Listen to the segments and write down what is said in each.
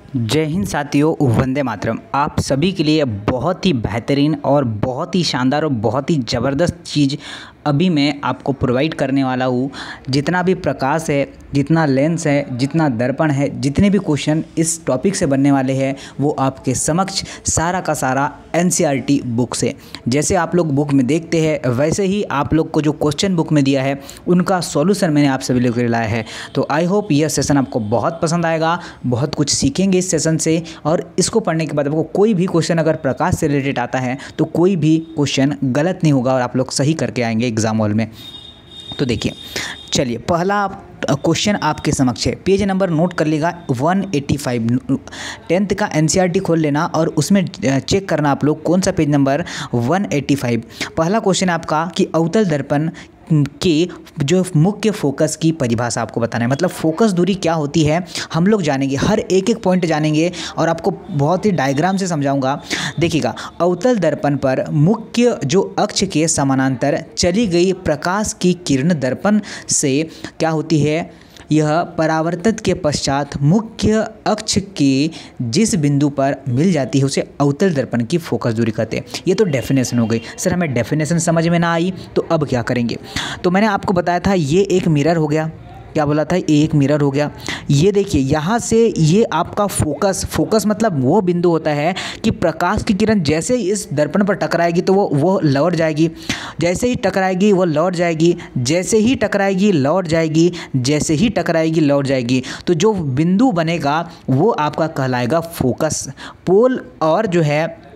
जय हिंद साथियों, वंदे मातरम। आप सभी के लिए बहुत ही बेहतरीन और बहुत ही शानदार और बहुत ही ज़बरदस्त चीज़ अभी मैं आपको प्रोवाइड करने वाला हूँ। जितना भी प्रकाश है, जितना लेंस है, जितना दर्पण है, जितने भी क्वेश्चन इस टॉपिक से बनने वाले हैं वो आपके समक्ष सारा का सारा एनसीईआरटी बुक से, जैसे आप लोग बुक में देखते हैं वैसे ही आप लोग को जो क्वेश्चन बुक में दिया है उनका सॉल्यूशन मैंने आप सभी लोगों के लिए लाया है। तो आई होप यह सेशन आपको बहुत पसंद आएगा, बहुत कुछ सीखेंगे इस सेशन से। और इसको पढ़ने के बाद आपको कोई भी क्वेश्चन अगर प्रकाश से रिलेटेड आता है तो कोई भी क्वेश्चन गलत नहीं होगा और आप लोग सही करके आएंगे एग्जाम हॉल में। तो देखिए, चलिए पहला क्वेश्चन आपके समक्ष है। पेज नंबर नोट कर लेगा 185। 10th का एनसीईआरटी खोल लेना और उसमें चेक करना आप लोग कौन सा पेज नंबर 185। पहला क्वेश्चन आपका कि अवतल दर्पण के जो मुख्य फोकस की परिभाषा आपको बताना है। मतलब फोकस दूरी क्या होती है हम लोग जानेंगे, हर एक एक पॉइंट जानेंगे और आपको बहुत ही डायग्राम से समझाऊंगा। देखिएगा, अवतल दर्पण पर मुख्य जो अक्ष के समानांतर चली गई प्रकाश की किरण दर्पण से क्या होती है, यह परावर्तित के पश्चात मुख्य अक्ष के जिस बिंदु पर मिल जाती है उसे अवतल दर्पण की फोकस दूरी कहते हैं। ये तो डेफिनेशन हो गई। सर हमें डेफिनेशन समझ में ना आई तो अब क्या करेंगे। तो मैंने आपको बताया था ये एक मिरर हो गया, क्या बोला था, ये एक मिरर हो गया। ये देखिए यहाँ से ये आपका फोकस मतलब वो बिंदु होता है कि प्रकाश की किरण जैसे ही इस दर्पण पर टकराएगी तो वो लौट जाएगी, जैसे ही टकराएगी वो लौट जाएगी, जैसे ही टकराएगी लौट जाएगी, जैसे ही टकराएगी लौट जाएगी। तो जो बिंदु बनेगा वो आपका कहलाएगा फोकस। पोल और जो है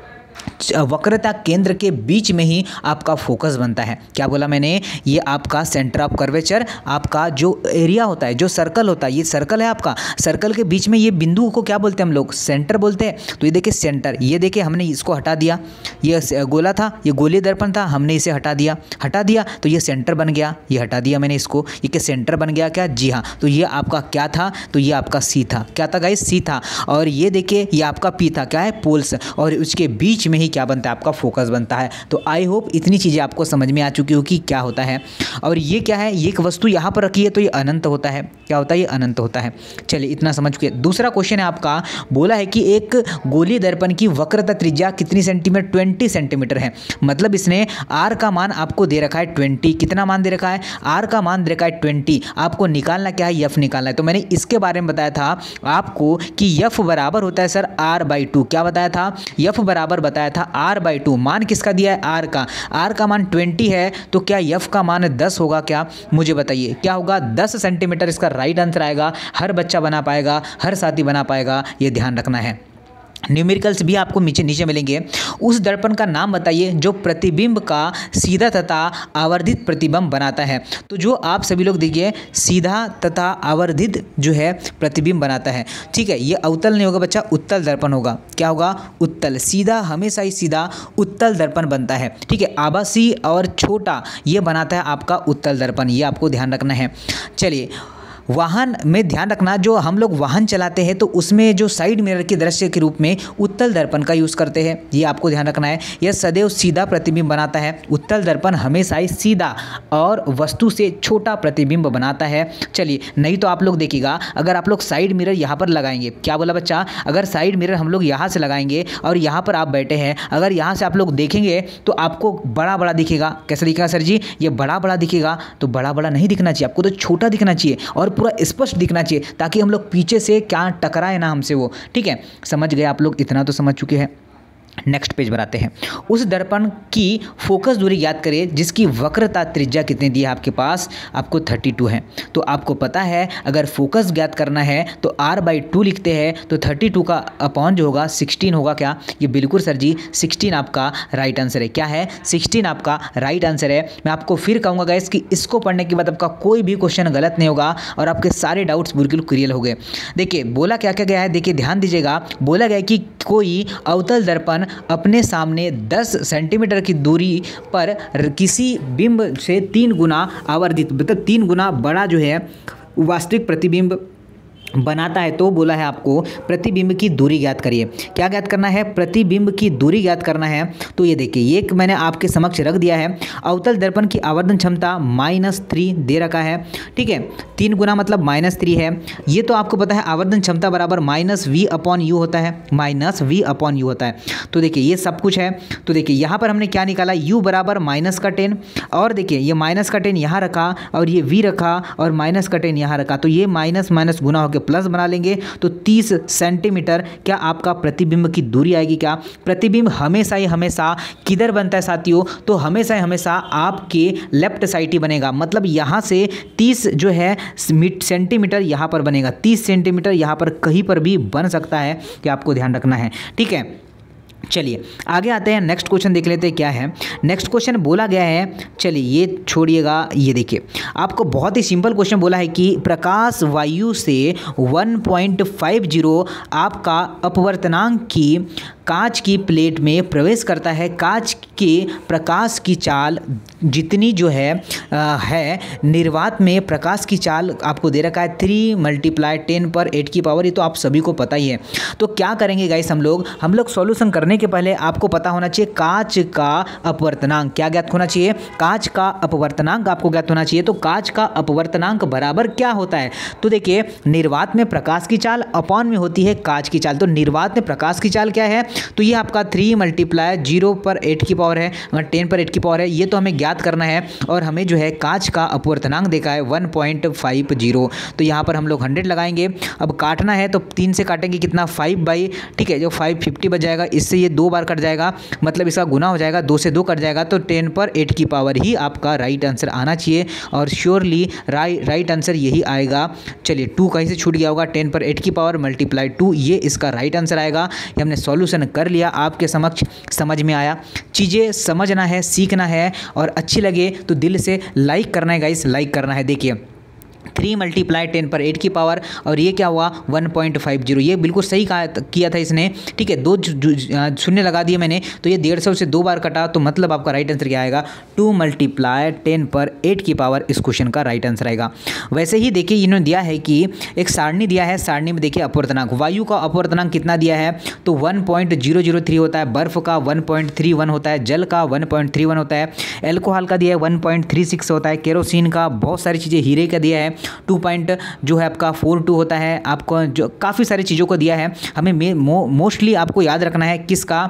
वक्रता केंद्र के बीच में ही आपका फोकस बनता है। क्या बोला मैंने, ये आपका सेंटर ऑफ कर्वेचर, आपका जो एरिया होता है, जो सर्कल होता है, ये सर्कल है आपका, सर्कल के बीच में ये बिंदु को क्या बोलते हैं हम लोग, सेंटर बोलते हैं। तो ये देखिए सेंटर, ये देखिए हमने इसको हटा दिया, ये गोला था, ये गोलीय दर्पण था, हमने इसे हटा दिया तो ये सेंटर बन गया, ये हटा दिया मैंने इसको, ये क्या सेंटर बन गया क्या, जी हाँ। तो ये आपका क्या था, तो ये आपका सी था, क्या था गाइस, सी था। और ये देखिए ये आपका पी था, क्या है, पोल्स, और उसके बीच में ही क्या बनता है, आपका फोकस बनता है। तो आई होप इतनी चीज़ें आपको समझ में आ चुकी हो कि क्या होता है। और ये क्या है, ये एक वस्तु यहाँ पर रखी है तो ये अनंत होता है, क्या होता है, ये अनंत होता है। चलिए इतना समझ चुके। दूसरा क्वेश्चन है आपका, बोला है कि एक गोलीय दर्पण की वक्रता त्रिज्या कितनी सेंटीमीटर, 20 सेंटीमीटर है। मतलब इसने आर का मान आपको दे रखा है 20, कितना मान दे रखा है, आर का मान दे रखा है 20। आपको निकालना क्या है, यफ निकालना है। तो मैंने इसके बारे में बताया था आपको कि यफ बराबर होता है सर r/2। क्या बताया था, यफ बराबर बताया था r/2। मान किसका दिया है, आर का, आर का मान 20 है तो क्या यफ का मान 10 होगा क्या, मुझे बताइए क्या होगा, 10 सेंटीमीटर इसका राइट आंसर आएगा। हर बच्चा बना पाएगा, हर साथी बना पाएगा, ये ध्यान रखना है। न्यूमेरिकल्स भी आपको नीचे मिलेंगे। उस दर्पण का नाम बताइए जो प्रतिबिंब का सीधा तथा आवर्धित प्रतिबिंब बनाता है। तो जो आप सभी लोग देखिए, सीधा तथा आवर्धित जो है प्रतिबिंब बनाता है, ठीक है। ये अवतल नहीं होगा बच्चा, उत्तल दर्पण होगा। क्या होगा, उत्तल। सीधा हमेशा ही सीधा उत्तल दर्पण बनता है, ठीक है। आभासी और छोटा ये बनाता है आपका उत्तल दर्पण, ये आपको ध्यान रखना है। चलिए, वाहन में ध्यान रखना, जो हम लोग वाहन चलाते हैं तो उसमें जो साइड मिरर के दृश्य के रूप में उत्तल दर्पण का यूज़ करते हैं, ये आपको ध्यान रखना है। यह सदैव सीधा प्रतिबिंब बनाता है। उत्तल दर्पण हमेशा ही सीधा और वस्तु से छोटा प्रतिबिंब बनाता है। चलिए, नहीं तो आप लोग देखिएगा, अगर आप लोग साइड मिरर यहाँ पर लगाएंगे, क्या बोला बच्चा, अगर साइड मिरर हम लोग यहाँ से लगाएंगे और यहाँ पर आप बैठे हैं, अगर यहाँ से आप लोग देखेंगे तो आपको बड़ा बड़ा दिखेगा। कैसा दिखेगा सर जी, ये बड़ा बड़ा दिखेगा। तो बड़ा बड़ा नहीं दिखना चाहिए, आपको तो छोटा दिखना चाहिए और पूरा स्पष्ट दिखना चाहिए, ताकि हम लोग पीछे से क्या टकराए ना हमसे वो, ठीक है। समझ गए आप लोग, इतना तो समझ चुके हैं। नेक्स्ट पेज बनाते हैं। उस दर्पण की फोकस दूरी याद करें जिसकी वक्रता त्रिज्या कितनी दी है आपके पास, आपको 32 है। तो आपको पता है अगर फोकस ज्ञात करना है तो r/2 लिखते हैं, तो 32 का अपॉन जो होगा 16 होगा। क्या, ये बिल्कुल सर जी 16 आपका राइट आंसर है। क्या है, 16 आपका राइट आंसर है। मैं आपको फिर कहूँगा गाइस कि इसको पढ़ने के बाद आपका कोई भी क्वेश्चन गलत नहीं होगा और आपके सारे डाउट्स बिल्कुल क्लियर हो गए। देखिए बोला क्या क्या गया है, देखिए ध्यान दीजिएगा। बोला गया कि कोई अवतल दर्पण अपने सामने 10 सेंटीमीटर की दूरी पर किसी बिंब से 3 गुना आवर्धित, मतलब 3 गुना बड़ा जो है वास्तविक प्रतिबिंब बनाता है तो बोला है आपको प्रतिबिंब की दूरी ज्ञात करिए। क्या ज्ञात करना है? प्रतिबिंब की दूरी ज्ञात करना है। तो ये देखिए, ये मैंने आपके समक्ष रख दिया है। अवतल दर्पण की आवर्धन क्षमता -3 दे रखा है, ठीक है। 3 गुना मतलब -3 है। ये तो आपको पता है आवर्धन क्षमता बराबर -v/u होता है, -v/u होता है। तो देखिए ये सब कुछ है। तो देखिए यहाँ पर हमने क्या निकाला, u बराबर -10, और देखिए ये -10 यहाँ रखा और ये v रखा और -10 यहाँ रखा, तो ये माइनस माइनस गुना होकर प्लस बना लेंगे। तो 30 सेंटीमीटर क्या आपका प्रतिबिंब की दूरी आएगी। क्या प्रतिबिंब हमेशा ही हमेशा किधर बनता है साथियों? तो हमेशा ही हमेशा आपके लेफ्ट साइड ही बनेगा। मतलब यहाँ से 30 जो है सेंटीमीटर यहाँ पर बनेगा, 30 सेंटीमीटर यहाँ पर कहीं पर भी बन सकता है, कि आपको ध्यान रखना है, ठीक है। चलिए आगे आते हैं, नेक्स्ट क्वेश्चन देख लेते हैं क्या है। नेक्स्ट क्वेश्चन बोला गया है, चलिए ये छोड़िएगा, ये देखिए आपको बहुत ही सिंपल क्वेश्चन बोला है कि प्रकाश वायु से 1.50 आपका अपवर्तनांक की कांच की प्लेट में प्रवेश करता है। कांच के प्रकाश की चाल जितनी जो है निर्वात में प्रकाश की चाल आपको दे रखा है 3 × 10⁸, ये तो आप सभी को पता ही है। तो क्या करेंगे गाइस, हम लोग सॉल्यूशन करने के पहले आपको पता होना चाहिए कांच का अपवर्तनांक क्या ज्ञात होना चाहिए, कांच का अपवर्तनांक आपको ज्ञात होना चाहिए। तो कांच का अपवर्तनांक बराबर क्या होता है? तो देखिए निर्वात में प्रकाश की चाल अपॉन में होती है कांच की चाल। तो निर्वात में प्रकाश की चाल क्या है? तो ये आपका 3 × 0⁸ है, 10⁸ है, ये तो हमें ज्ञात करना है। और हमें जो है कांच का अपवर्तनांक देखा है 1.50। तो यहाँ पर हम लोग 100 लगाएंगे। अब काटना है तो 3 से काटेंगे कितना, 5/, ठीक है, जो 550 बच जाएगा। इससे ये 2 बार कट जाएगा, मतलब इसका गुना हो जाएगा, 2 से 2 कट जाएगा। तो 10⁸ ही आपका राइट आंसर आना चाहिए, और श्योरली राइट आंसर यही आएगा। चलिए 2 कहीं से छूट गया होगा, 10⁸ × 2 ये इसका राइट आंसर आएगा। ये हमने सॉल्यूशन कर लिया, आपके समक्ष समझ में आया। चीज़ें समझना है, सीखना है, और अच्छी लगे तो दिल से लाइक करना है गाइस, लाइक करना है। देखिए 3 × 10⁸, और ये क्या हुआ 1.50, ये बिल्कुल सही किया था इसने, ठीक है। 2 शून्य लगा दिए मैंने, तो ये 150 से 2 बार कटा, तो मतलब आपका राइट आंसर क्या आएगा 2 × 10⁸ इस क्वेश्चन का राइट आंसर आएगा। वैसे ही देखिए इन्होंने दिया है कि एक सारणी दिया है, सारणी में देखिए अपवर्तनांक, वायु का अपवर्तनांक कितना दिया है, तो 1.003 होता है, बर्फ का 1.31 होता है, जल का 1.31 होता है, एल्कोहल का दिया है 1.36 होता है, केरोसिन का, बहुत सारी चीज़ें, हीरे का दिया है 2.42 होता है। आपको जो काफ़ी सारी चीज़ों को दिया है, हमें मोस्टली आपको याद रखना है किसका,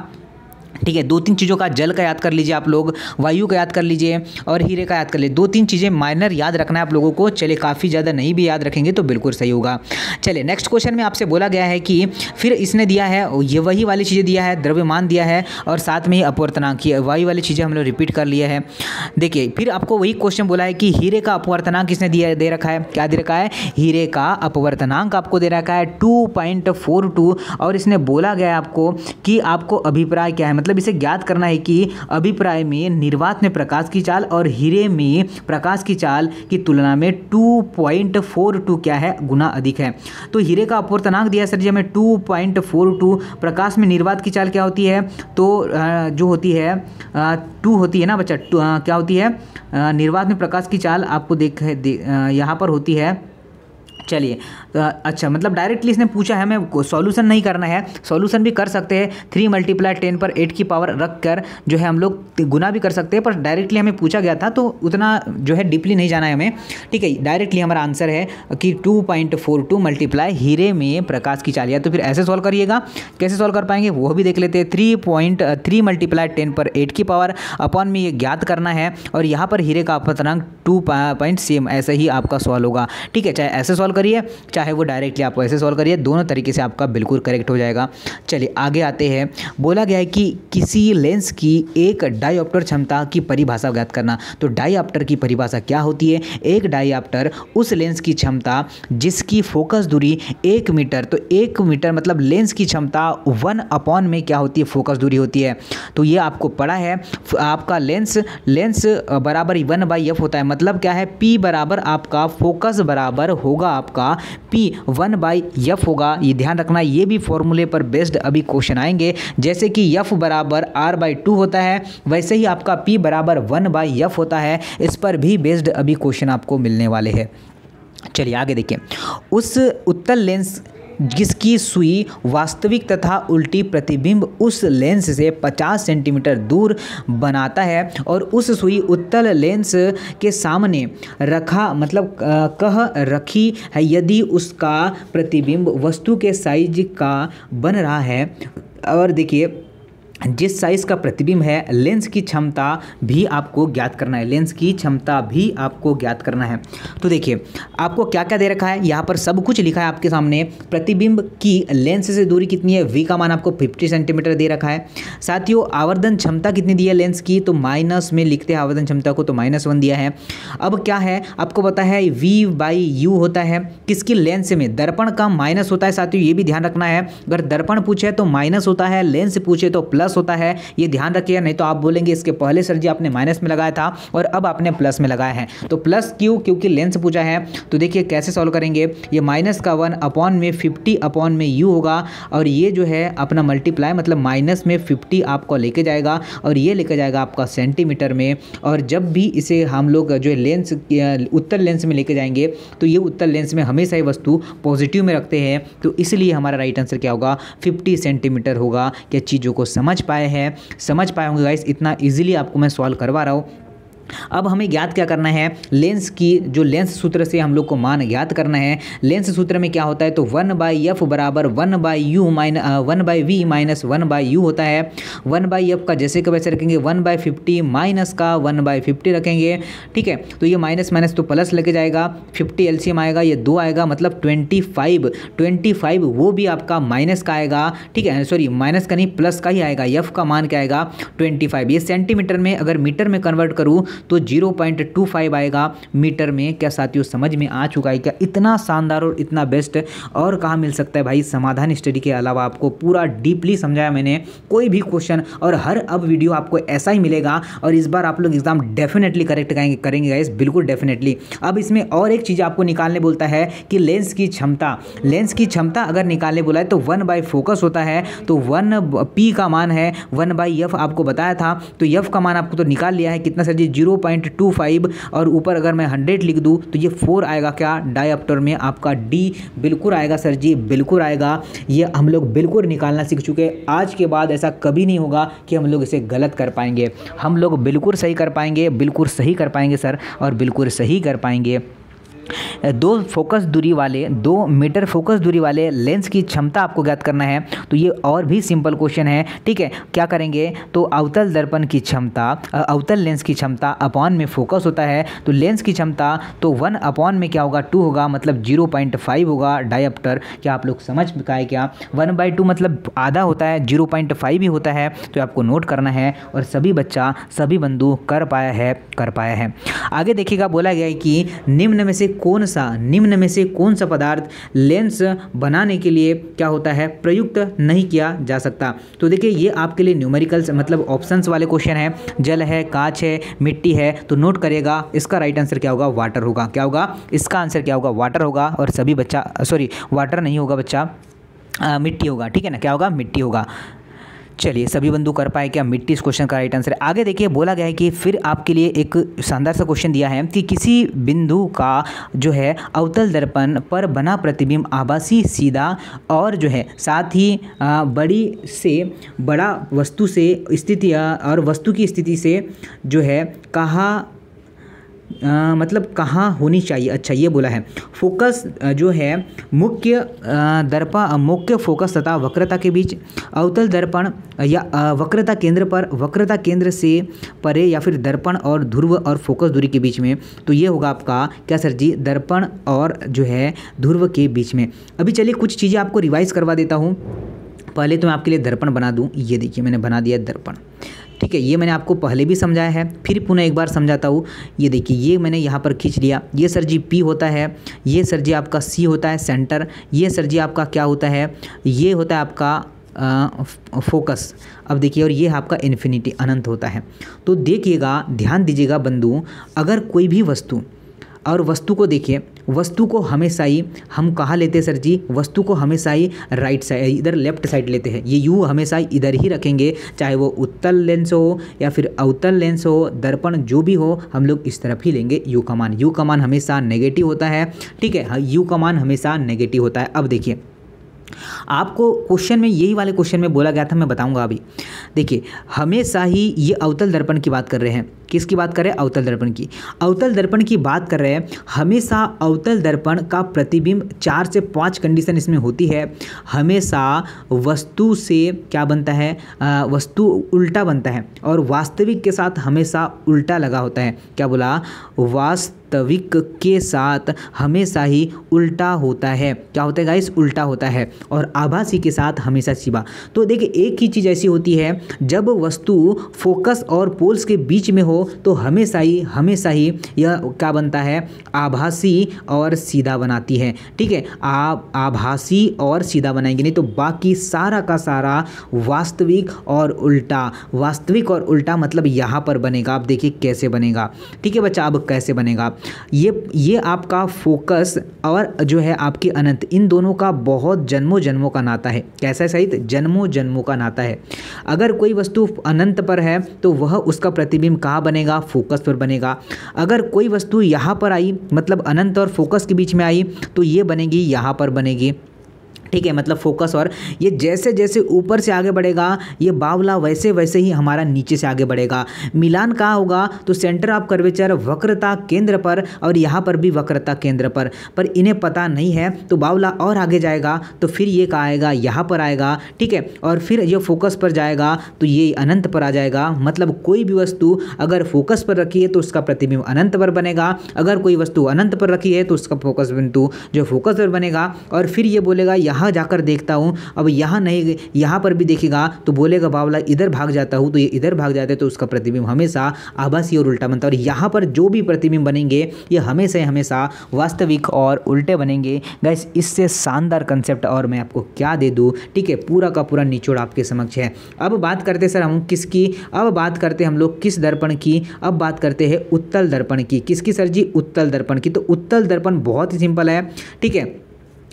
ठीक है, 2-3 चीज़ों का, जल का याद कर लीजिए आप लोग, वायु का याद कर लीजिए और हीरे का याद कर लीजिए। 2-3 चीज़ें माइनर याद रखना है आप लोगों को। चलिए काफ़ी ज़्यादा नहीं भी याद रखेंगे तो बिल्कुल सही होगा। चलिए नेक्स्ट क्वेश्चन में आपसे बोला गया है कि फिर इसने दिया है ये वही वाली चीज़ें दिया है, द्रव्यमान दिया है और साथ में ही अपवर्तनांक, वही वाली चीज़ें हम लोग रिपीट कर लिए हैं। देखिए फिर आपको वही क्वेश्चन बोला है कि हीरे का अपवर्तनांक किसने दे रखा है, क्या दे रखा है, हीरे का अपवर्तनांक आपको दे रखा है 2.42, और इसने बोला गया है आपको कि आपको अभिप्राय क्या है, मतलब इसे ज्ञात करना है कि अभिप्राय में निर्वात में प्रकाश की चाल और हीरे में प्रकाश की चाल की तुलना में 2.42 क्या है, गुना अधिक है। तो हीरे का अपवर्तनांक दिया सर जी हमें 2.42, प्रकाश में निर्वात की चाल क्या होती है, तो जो होती है 2 होती है ना बच्चा, क्या होती है, निर्वात में प्रकाश की चाल आपको यहाँ पर होती है। चलिए अच्छा, मतलब डायरेक्टली इसने पूछा है, हमें सॉल्यूशन नहीं करना है, सॉल्यूशन भी कर सकते हैं 3 × 10⁸ रख कर जो है हम लोग गुना भी कर सकते हैं, पर डायरेक्टली हमें पूछा गया था तो उतना जो है डीपली नहीं जाना है हमें, ठीक है। डायरेक्टली हमारा आंसर है कि 2.42 मल्टीप्लाई हीरे में प्रकाश की चाल, या तो फिर ऐसे सॉल्व करिएगा, कैसे सॉल्व कर पाएंगे वो भी देख लेते हैं। 3 × 10⁸ अपॉन में ये ज्ञात करना है, और यहाँ पर हीरे का अपवर्तनांक 2 सेम ऐसे ही आपका सॉल्व होगा, ठीक है। चाहे ऐसे सॉल्व करिए चाहे वो डायरेक्टली आप ऐसे सॉल्व करिए, दोनों तरीके से आपका बिल्कुल करेक्ट हो जाएगा। चलिए आगे आते हैं, बोला गया है कि किसी लेंस की एक डायऑप्टर क्षमता की परिभाषा ज्ञात करना। तो डायऑप्टर की परिभाषा क्या होती है, एक डायऑप्टर उस लेंस की क्षमता जिसकी फोकस दूरी 1 मीटर, तो 1 मीटर मतलब लेंस की क्षमता 1 में क्या होती है, फोकस दूरी होती है। तो ये आपको पढ़ा है, आपका लेंस बराबर 1/f होता है, मतलब क्या है, P बराबर आपका फोकस बराबर होगा आपका P 1/f होगा। ये ध्यान रखना, ये भी फॉर्मूले पर बेस्ड अभी क्वेश्चन आएंगे, जैसे कि F बराबर R/2 होता है, वैसे ही आपका P बराबर 1/f होता है, इस पर भी बेस्ड अभी क्वेश्चन आपको मिलने वाले हैं। चलिए आगे देखिए। उस उत्तल लेंस जिसकी सुई वास्तविक तथा उल्टी प्रतिबिंब उस लेंस से 50 सेंटीमीटर दूर बनाता है और उस सुई उत्तल लेंस के सामने रखा मतलब कह रखी है यदि उसका प्रतिबिंब वस्तु के साइज का बन रहा है। और देखिए जिस साइज़ का प्रतिबिंब है लेंस की क्षमता भी आपको ज्ञात करना है, लेंस की क्षमता भी आपको ज्ञात करना है। तो देखिए आपको क्या क्या दे रखा है, यहाँ पर सब कुछ लिखा है आपके सामने। प्रतिबिंब की लेंस से दूरी कितनी है, v का मान आपको 50 सेंटीमीटर दे रखा है। साथियों आवर्धन क्षमता कितनी दी है लेंस की, तो माइनस में लिखते हैं आवर्धन क्षमता को, तो -1 दिया है। अब क्या है आपको पता है v/u होता है किसकी, लेंस में। दर्पण का माइनस होता है साथियों, ये भी ध्यान रखना है। अगर दर्पण पूछे तो माइनस होता है, लेंस पूछे तो प्लस होता है, ये ध्यान रखिए। नहीं तो आप बोलेंगे इसके पहले सर जी आपने माइनस में लगाया था और अब आपने प्लस में लगाया है। तो प्लस क्यों, क्योंकि लेंस पूछा है। तो देखिए कैसे सॉल्व करेंगे, ये -1 अपॉन में 50 अपॉन में u होगा और ये जो है अपना मल्टीप्लाई मतलब माइनस में 50 आपको लेके जाएगा और ये लेके जाएगा आपका सेंटीमीटर में। और जब भी इसे हम लोग जो लेंस उत्तल लेंस में लेके जाएंगे तो ये उत्तल लेंस में हमेशा ही वस्तु पॉजिटिव में रखते हैं, तो इसलिए हमारा राइट आंसर क्या होगा 50 सेंटीमीटर होगा। क्या चीज़ों को समझ पाए होंगे गाइस, इतना इजीली आपको मैं सॉल्व करवा रहा हूँ। अब हमें ज्ञात क्या करना है, लेंस की जो लेंस सूत्र से हम लोग को मान ज्ञात करना है। लेंस सूत्र में क्या होता है, तो 1/f बराबर 1/v माइनस 1/u होता है। 1/f का जैसे का वैसे रखेंगे, 1/50 माइनस का 1/50 रखेंगे, ठीक है। तो ये माइनस माइनस तो प्लस लेके जाएगा, 50 एलसीएम आएगा, ये 2 आएगा मतलब 25 वो भी आपका माइनस का आएगा, ठीक है। सॉरी माइनस का नहीं प्लस का ही आएगा, f का मान क्या आएगा 25। ये सेंटीमीटर में अगर मीटर में कन्वर्ट करूँ तो 0.25 आएगा मीटर में। क्या साथियों समझ में आ चुका है क्या, इतना शानदार और इतना बेस्ट और कहाँ मिल सकता है भाई। समाधान स्टडी के अलावा आपको पूरा डीपली समझाया मैंने, कोई भी क्वेश्चन और हर अब वीडियो आपको ऐसा ही मिलेगा। और इस बार आप लोग एग्जाम डेफिनेटली करेक्ट करेंगे गाइस, बिल्कुल डेफिनेटली। अब इसमें और एक चीज़ आपको निकालने बोलता है कि लेंस की क्षमता अगर निकालने बोला है तो 1 फोकस होता है, तो 1 p का मान है 1/f आपको बताया था। तो f का मान आपको तो निकाल लिया है, कितना सर जी 0.25 और ऊपर अगर मैं 100 लिख दूं तो ये 4 आएगा क्या डायऑप्टर में आपका d बिल्कुल आएगा सर जी, बिल्कुल आएगा। ये हम लोग बिल्कुल निकालना सीख चुके हैं। आज के बाद ऐसा कभी नहीं होगा कि हम लोग इसे गलत कर पाएंगे, हम लोग बिल्कुल सही कर पाएंगे, बिल्कुल सही कर पाएंगे सर, और बिल्कुल सही कर पाएंगे। 2 मीटर फोकस दूरी वाले लेंस की क्षमता आपको ज्ञात करना है। तो ये और भी सिंपल क्वेश्चन है, ठीक है। क्या करेंगे, तो अवतल दर्पण की क्षमता, अवतल लेंस की क्षमता अपॉन में फोकस होता है, तो लेंस की क्षमता तो 1 अपॉन में क्या होगा 2 होगा, मतलब 0.5 होगा डायऑप्टर। क्या आप लोग समझ पाए क्या, 1/2 मतलब आधा होता है, 0.5 ही होता है। तो आपको नोट करना है और सभी बंधु कर पाया है। आगे देखिएगा, बोला गया है कि निम्न में से कौन सा पदार्थ लेंस बनाने के लिए क्या होता है प्रयुक्त नहीं किया जा सकता। तो देखिए ये आपके लिए न्यूमेरिकल्स मतलब ऑप्शंस वाले क्वेश्चन है। जल है, कांच है, मिट्टी है, तो नोट करेगा इसका राइट आंसर क्या होगा, वाटर होगा। क्या होगा, इसका आंसर क्या होगा, वाटर होगा। और सभी बच्चा वाटर नहीं होगा बच्चा, मिट्टी होगा, ठीक है ना। क्या होगा, मिट्टी होगा। चलिए सभी बंधु कर पाए क्या, मिट्टी इस क्वेश्चन का राइट आंसर है। आगे देखिए, बोला गया है कि फिर आपके लिए एक शानदार सा क्वेश्चन दिया है कि किसी बिंदु का जो है अवतल दर्पण पर बना प्रतिबिंब आभासी, सीधा और जो है साथ ही बड़ी से बड़ा वस्तु से स्थिति और वस्तु की स्थिति से जो है मतलब कहाँ होनी चाहिए। अच्छा ये बोला है फोकस जो है मुख्य फोकस तथा वक्रता के बीच, अवतल दर्पण या वक्रता केंद्र से परे, या फिर दर्पण और ध्रुव और फोकस दूरी के बीच में। तो ये होगा आपका क्या सर जी, दर्पण और जो है ध्रुव के बीच में। अभी चलिए कुछ चीज़ें आपको रिवाइज करवा देता हूँ। पहले तो मैं आपके लिए दर्पण बना दूँ, ये देखिए मैंने बना दिया दर्पण, ठीक है। ये मैंने आपको पहले भी समझाया है, फिर पुनः एक बार समझाता हूँ। ये देखिए ये मैंने यहाँ पर खींच लिया, ये सर जी P होता है, ये सर जी आपका C होता है सेंटर, ये सर जी आपका क्या होता है, ये होता है आपका फोकस। अब देखिए और ये आपका इन्फिनिटी अनंत होता है। तो देखिएगा, ध्यान दीजिएगा बंधु, अगर कोई भी वस्तु और वस्तु को देखिए, वस्तु को हमेशा ही हम कहाँ लेते हैं सर जी, वस्तु को हमेशा ही राइट साइड, इधर लेफ्ट साइड लेते हैं। ये यू हमेशा इधर ही रखेंगे, चाहे वो उत्तल लेंस हो या फिर अवतल लेंस हो, दर्पण जो भी हो, हम लोग इस तरफ ही लेंगे यू का मान। यू का मान हमेशा नेगेटिव होता है, ठीक है, यू का मान हमेशा नेगेटिव होता है। अब देखिए आपको क्वेश्चन में, यही वाले क्वेश्चन में बोला गया था, मैं बताऊंगा अभी। देखिए हमेशा ही ये अवतल दर्पण की बात कर रहे हैं, किसकी बात कर रहे हैं, अवतल दर्पण की। अवतल दर्पण की बात कर रहे हैं, हमेशा अवतल दर्पण का प्रतिबिंब 4 से 5 कंडीशन इसमें होती है। हमेशा वस्तु से क्या बनता है, वस्तु उल्टा बनता है और वास्तविक के साथ हमेशा उल्टा लगा होता है। क्या बोला, वास्तविक के साथ हमेशा ही उल्टा होता है। क्या होता है गाइस, उल्टा होता है। और आभासी के साथ हमेशा सीधा। तो देखिए एक ही चीज़ ऐसी होती है, जब वस्तु फोकस और पोल्स के बीच में हो तो हमेशा ही यह क्या बनता है, आभासी और सीधा बनाती है। ठीक है, आभासी और सीधा बनाएंगे, नहीं तो बाकी सारा का सारा वास्तविक और उल्टा। वास्तविक और उल्टा मतलब यहाँ पर बनेगा। आप देखिए कैसे बनेगा। ठीक है बच्चा, अब कैसे बनेगा, ये आपका फोकस और जो है आपकी अनंत, इन दोनों का बहुत जन्मों जन्मों का नाता है। कैसा है सहित, जन्मों जन्मों का नाता है। अगर कोई वस्तु अनंत पर है तो वह उसका प्रतिबिंब कहाँ बनेगा, फोकस पर बनेगा। अगर कोई वस्तु यहाँ पर आई, मतलब अनंत और फोकस के बीच में आई, तो ये बनेगी यहाँ पर बनेगी। ठीक है, मतलब फोकस। और ये जैसे जैसे ऊपर से आगे बढ़ेगा ये बावला, वैसे वैसे ही हमारा नीचे से आगे बढ़ेगा। मिलान कहाँ होगा, तो सेंटर ऑफ कर्वेचर वक्रता केंद्र पर, और यहाँ पर भी वक्रता केंद्र पर इन्हें पता नहीं है तो बावला और आगे जाएगा तो फिर ये कहाँ आएगा, यहाँ पर आएगा। ठीक है, और फिर ये फोकस पर जाएगा तो ये अनंत पर आ जाएगा। मतलब कोई भी वस्तु अगर फोकस पर रखी है तो उसका प्रतिबिंब अनंत पर बनेगा, अगर कोई वस्तु अनंत पर रखी है तो उसका फोकस बिंदु जो फोकस पर बनेगा। और फिर ये बोलेगा यहाँ जाकर देखता हूँ, अब यहाँ नहीं, यहाँ पर भी देखेगा तो बोलेगा बावला इधर भाग जाता हूँ, तो ये इधर भाग जाते, तो उसका प्रतिबिंब हमेशा आभासी और उल्टा बनता है। और यहाँ पर जो भी प्रतिबिंब बनेंगे ये हमेशा वास्तविक और उल्टे बनेंगे। गाइस इससे शानदार कंसेप्ट और मैं आपको क्या दे दूँ। ठीक है, पूरा का पूरा निचोड़ आपके समक्ष है। अब बात करते सर हम किसकी, अब बात करते हम लोग किस दर्पण की, अब बात करते हैं उत्तल दर्पण की। किसकी सर जी, उत्तल दर्पण की। तो उत्तल दर्पण बहुत ही सिंपल है। ठीक है,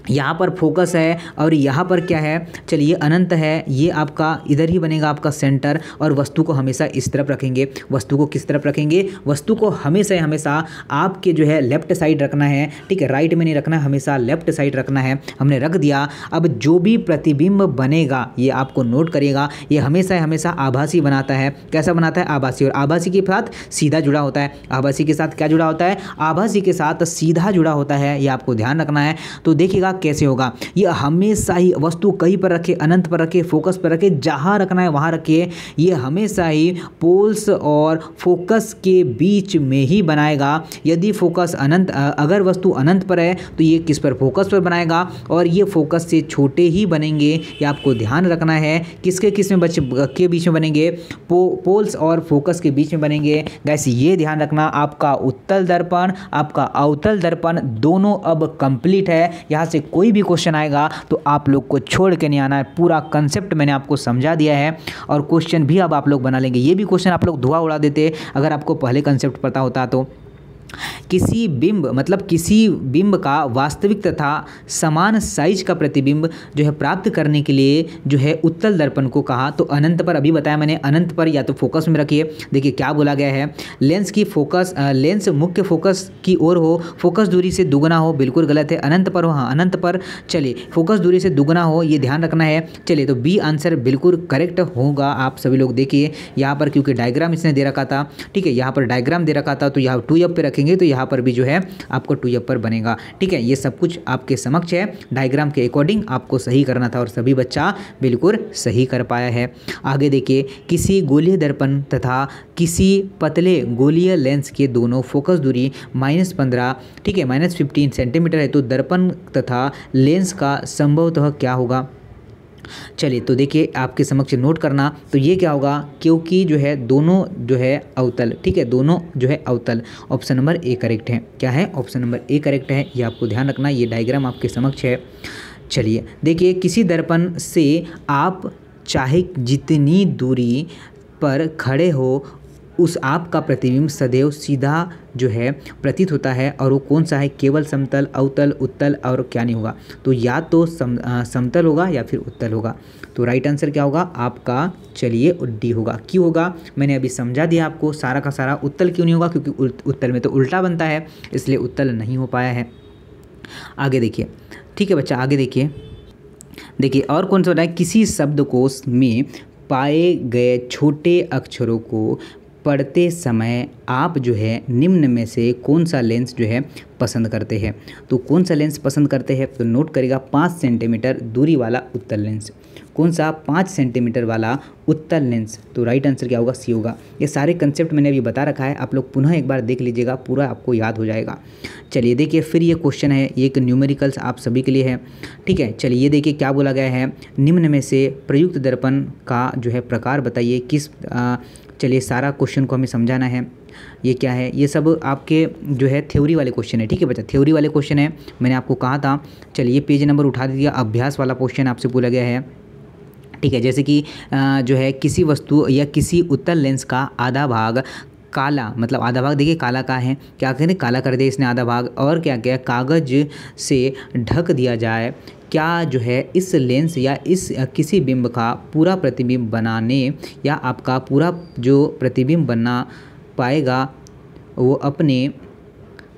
यहाँ पर फोकस है और यहाँ पर क्या है, चलिए अनंत है, ये आपका इधर ही बनेगा आपका सेंटर। और वस्तु को हमेशा इस तरफ रखेंगे। वस्तु को किस तरफ रखेंगे, वस्तु को हमेशा आपके जो है लेफ्ट साइड रखना है। ठीक है, राइट में नहीं रखना है, हमेशा लेफ्ट साइड रखना है। हमने रख दिया। अब जो भी प्रतिबिंब बनेगा ये आपको नोट करिएगा, ये हमेशा आभासी बनाता है। कैसा बनाता है, आभासी। और आभासी के साथ सीधा जुड़ा होता है। आभासी के साथ क्या जुड़ा होता है, आभासी के साथ सीधा जुड़ा होता है, ये आपको ध्यान रखना है। तो देखिएगा कैसे होगा, ये हमेशा ही वस्तु कहीं पर रखे, अनंत पर रखे, फोकस पर रखे, जहां रखना है वहां रखिए। ये हमेशा ही पोल्स और फोकस के बीच में ही बनाएगा। यदि फोकस अनंत, अगर वस्तु अनंत पर है तो ये किस पर, फोकस पर बनाएगा। और ये फोकस से छोटे ही बनेंगे, ये आपको ध्यान रखना है। किसके किस में के बीच में बनेंगे, पोल्स और फोकस के बीच में बनेंगे। गैस ये ध्यान रखना, आपका उत्तल दर्पण, आपका अवतल दर्पण दोनों अब कंप्लीट है। यहाँ से कोई भी क्वेश्चन आएगा तो आप लोग को छोड़ के नहीं आना है। पूरा कंसेप्ट मैंने आपको समझा दिया है और क्वेश्चन भी अब आप लोग बना लेंगे। ये भी क्वेश्चन आप लोग धुआं उड़ा देते अगर आपको पहले कंसेप्ट पता होता तो। किसी बिंब, मतलब किसी बिंब का वास्तविक तथा समान साइज का प्रतिबिंब जो है प्राप्त करने के लिए जो है उत्तल दर्पण को कहा। तो अनंत पर, अभी बताया मैंने, अनंत पर या तो फोकस में रखिए। देखिए क्या बोला गया है, लेंस की फोकस, लेंस मुख्य फोकस की ओर हो, फोकस दूरी से दुगना हो, बिल्कुल गलत है। अनंत पर हो, हाँ अनंत पर, चलिए फोकस दूरी से दुगना हो, ये ध्यान रखना है। चलिए तो बी आंसर बिल्कुल करेक्ट होगा। आप सभी लोग देखिए यहाँ पर, क्योंकि डायग्राम इसने दे रखा था। ठीक है, यहाँ पर डायग्राम दे रखा था तो यहाँ 2F पे रखेंगे तो यहाँ पर भी जो है आपको 2F पर बनेगा। ठीक है, ये सब कुछ आपके समक्ष है। डायग्राम के अकॉर्डिंग आपको सही करना था और सभी बच्चा बिल्कुल सही कर पाया है। आगे देखिए, किसी गोलीय दर्पण तथा किसी पतले गोलीय लेंस के दोनों फोकस दूरी -15, ठीक है -15 सेंटीमीटर है, तो दर्पण तथा लेंस का संभवतः क्या होगा। चलिए तो देखिए आपके समक्ष नोट करना, तो ये क्या होगा, क्योंकि जो है दोनों जो है अवतल, ठीक है दोनों जो है अवतल। ऑप्शन नंबर ए करेक्ट है। क्या है, ऑप्शन नंबर ए करेक्ट है, ये आपको ध्यान रखना। ये डायग्राम आपके समक्ष है। चलिए देखिए, किसी दर्पण से आप चाहे जितनी दूरी पर खड़े हो उस आपका प्रतिबिंब सदैव सीधा जो है प्रतीत होता है, और वो कौन सा है, केवल समतल, अवतल, उत्तल और क्या नहीं होगा, तो या तो समतल होगा या फिर उत्तल होगा। तो राइट आंसर क्या होगा आपका, चलिए डी होगा। क्यों होगा, मैंने अभी समझा दिया आपको, सारा का सारा। उत्तल क्यों नहीं होगा, क्योंकि उत्तल में तो उल्टा बनता है, इसलिए उत्तल नहीं हो पाया है। आगे देखिए, ठीक है बच्चा, आगे देखिए। देखिए और कौन सा होता है, किसी शब्दकोश में पाए गए छोटे अक्षरों को पढ़ते समय आप जो है निम्न में से कौन सा लेंस जो है पसंद करते हैं। तो कौन सा लेंस पसंद करते हैं, तो नोट करेगा 5 सेंटीमीटर दूरी वाला उत्तल लेंस। कौन सा, 5 सेंटीमीटर वाला उत्तल लेंस। तो राइट आंसर क्या होगा, सी होगा। ये सारे कंसेप्ट मैंने अभी बता रखा है, आप लोग पुनः एक बार देख लीजिएगा, पूरा आपको याद हो जाएगा। चलिए देखिए, फिर ये क्वेश्चन है, ये एक न्यूमेरिकल्स आप सभी के लिए है, ठीक है। चलिए ये देखिए क्या बोला गया है, निम्न में से प्रयुक्त दर्पण का जो है प्रकार बताइए, किस चलिए सारा क्वेश्चन को हमें समझाना है। ये क्या है, ये सब आपके जो है थ्योरी वाले क्वेश्चन है, ठीक है बच्चा, थ्योरी वाले क्वेश्चन है, मैंने आपको कहा था। चलिए पेज नंबर उठा दीजिए, अभ्यास वाला क्वेश्चन आपसे पूछा गया है, ठीक है। जैसे कि जो है किसी वस्तु या किसी उत्तल लेंस का आधा भाग काला, मतलब आधा भाग देखिए काला का है, क्या करें, काला कर दे इसने आधा भाग, और क्या क्या कागज से ढक दिया जाए, क्या जो है इस लेंस या इस किसी बिंब का पूरा प्रतिबिंब बनाने या आपका पूरा जो प्रतिबिंब बना पाएगा वो अपने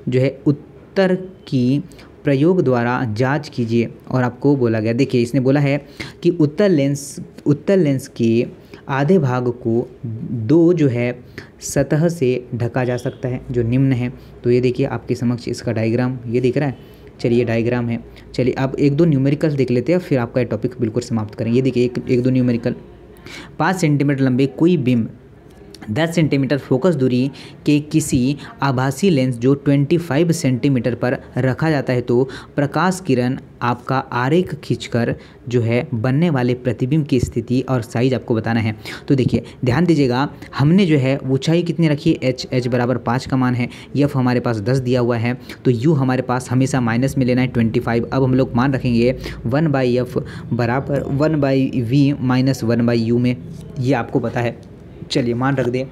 जो है उत्तर की प्रयोग द्वारा जांच कीजिए। और आपको बोला गया, देखिए इसने बोला है कि उत्तल लेंस के आधे भाग को 2 जो है सतह से ढका जा सकता है, जो निम्न है। तो ये देखिए आपके समक्ष इसका डायग्राम ये दिख रहा है, चलिए डायग्राम है। चलिए अब 1-2 न्यूमेरिकल्स देख लेते हैं, फिर आपका ये टॉपिक बिल्कुल समाप्त करेंगे। ये देखिए 1-2 न्यूमेरिकल। 5 सेंटीमीटर लंबे कोई बिंब 10 सेंटीमीटर फोकस दूरी के किसी आभासी लेंस जो 25 सेंटीमीटर पर रखा जाता है, तो प्रकाश किरण आपका आरेख खींचकर जो है बनने वाले प्रतिबिंब की स्थिति और साइज आपको बताना है। तो देखिए ध्यान दीजिएगा, हमने जो है ऊंचाई कितनी रखी है, h बराबर 5 का मान है, f हमारे पास 10 दिया हुआ है, तो u हमारे पास हमेशा माइनस में लेना है 25। अब हम लोग मान रखेंगे 1/f बराबर 1/v माइनस 1/u में, ये आपको पता है। चलिए मान रख दें,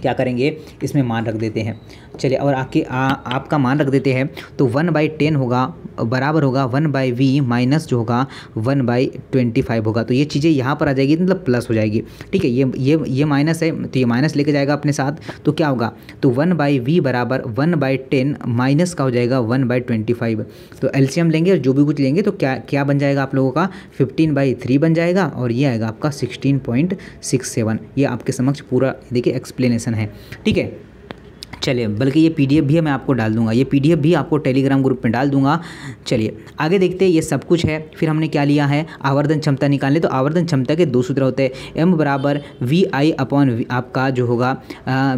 क्या करेंगे इसमें मान रख देते हैं। चलिए और आपका मान रख देते हैं, तो 1/10 होगा बराबर होगा 1/v माइनस जो होगा 1/25 होगा। तो ये चीज़ें यहाँ पर आ जाएगी, मतलब प्लस हो जाएगी, ठीक है। ये माइनस है, तो ये माइनस लेके जाएगा अपने साथ, तो क्या होगा, तो 1/v बराबर 1/10 माइनस का हो जाएगा 1/25। तो एलसीएम लेंगे और जो भी कुछ लेंगे तो क्या बन जाएगा आप लोगों का, 15/3 बन जाएगा, और ये आएगा आपका 16.67। ये आपके समक्ष पूरा देखिए एक्सप्लेनेशन है, ठीक है। चलिए बल्कि ये पीडीएफ भी मैं आपको डाल दूंगा, ये पीडीएफ भी आपको टेलीग्राम ग्रुप में डाल दूंगा। चलिए आगे देखते हैं, ये सब कुछ है। फिर हमने क्या लिया है, आवर्धन क्षमता निकालने। तो आवर्धन क्षमता के 2 सूत्र होते हैं, m बराबर VI अपॉन आपका जो होगा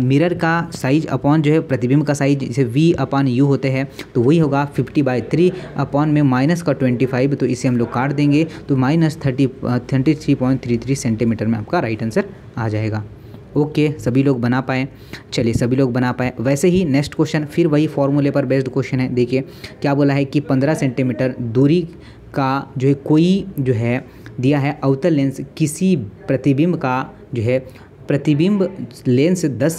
मिरर का साइज अपॉन जो है प्रतिबिंब का साइज, जैसे V/U होते हैं, तो वही होगा 50/3 अपॉन में माइनस का 25, तो इसे हम लोग काट देंगे, तो माइनस 33.33 सेंटीमीटर में आपका राइट आंसर आ जाएगा। ओके सभी लोग बना पाए, चलिए सभी लोग बना पाए। वैसे ही नेक्स्ट क्वेश्चन फिर वही फॉर्मूले पर बेस्ड क्वेश्चन है। देखिए क्या बोला है कि 15 सेंटीमीटर दूरी का जो है कोई जो है दिया है अवतल लेंस किसी प्रतिबिंब का जो है प्रतिबिंब लेंस 10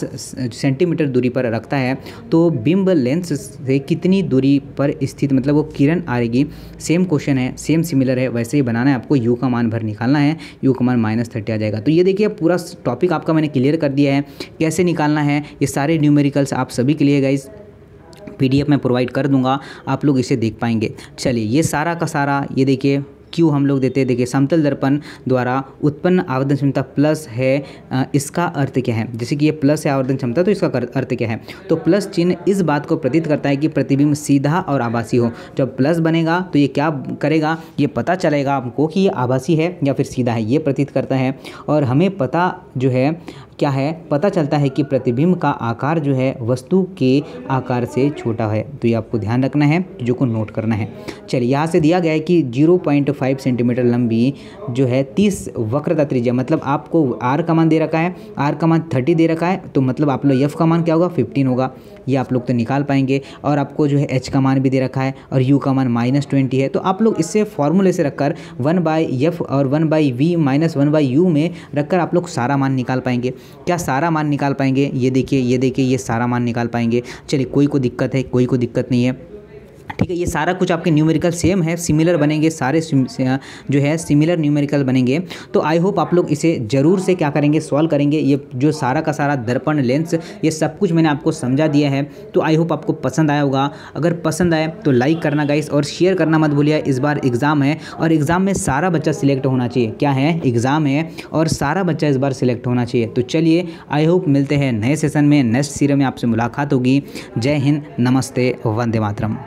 सेंटीमीटर दूरी पर रखता है, तो बिंब लेंस से कितनी दूरी पर स्थित, मतलब वो किरण आएगी। सेम क्वेश्चन है, सेम सिमिलर है, वैसे ही बनाना है आपको। यू का मान भर निकालना है, यू का मान -30 आ जाएगा। तो ये देखिए पूरा टॉपिक आपका मैंने क्लियर कर दिया है, कैसे निकालना है। ये सारे न्यूमेरिकल्स आप सभी के लिए गाइस PDF में प्रोवाइड कर दूंगा, आप लोग इसे देख पाएंगे। चलिए ये सारा का सारा ये देखिए क्यों हम लोग देते हैं, देखिए समतल दर्पण द्वारा उत्पन्न आवर्धन क्षमता प्लस है, इसका अर्थ क्या है। जैसे कि ये प्लस है आवर्धन क्षमता, तो इसका अर्थ क्या है, तो प्लस चिन्ह इस बात को प्रतीत करता है कि प्रतिबिंब सीधा और आभासी हो। जब प्लस बनेगा तो ये क्या करेगा, ये पता चलेगा आपको कि ये आभासी है या फिर सीधा है, ये प्रतीत करता है। और हमें पता जो है क्या है, पता चलता है कि प्रतिबिंब का आकार जो है वस्तु के आकार से छोटा है। तो ये आपको ध्यान रखना है, जो को नोट करना है। चलिए यहाँ से दिया गया है कि 0.5 सेंटीमीटर लंबी जो है 30 वक्रता त्रिज्या, मतलब आपको R का मान दे रखा है, R का मान 30 दे रखा है, तो मतलब आप लोग F का मान क्या होगा 15 होगा, ये आप लोग तो निकाल पाएंगे। और आपको जो है H का मान भी दे रखा है और U का मान -20 है, तो आप लोग इससे फॉर्मूले से रखकर 1/F और 1/V माइनस 1/U में रखकर आप लोग सारा मान निकाल पाएंगे। क्या सारा मान निकाल पाएंगे? ये देखिए ये सारा मान निकाल पाएंगे। चलिए कोई को दिक्कत है, कोई को दिक्कत नहीं है, ठीक है। ये सारा कुछ आपके न्यूमेरिकल सेम है, सिमिलर बनेंगे सारे जो है सिमिलर न्यूमेरिकल बनेंगे। तो आई होप आप लोग इसे ज़रूर से क्या करेंगे, सॉल्व करेंगे। ये जो सारा का सारा दर्पण, लेंस, ये सब कुछ मैंने आपको समझा दिया है। तो आई होप आपको पसंद आया होगा। अगर पसंद आए तो लाइक करना गाइस, और शेयर करना मत भूलिए। इस बार एग्ज़ाम है और एग्ज़ाम में सारा बच्चा सिलेक्ट होना चाहिए। क्या है, एग्ज़ाम है और सारा बच्चा इस बार सिलेक्ट होना चाहिए। तो चलिए आई होप मिलते हैं नए सेशन में, नेक्स्ट सीरीज में आपसे मुलाकात होगी। जय हिंद, नमस्ते, वंदे मातरम।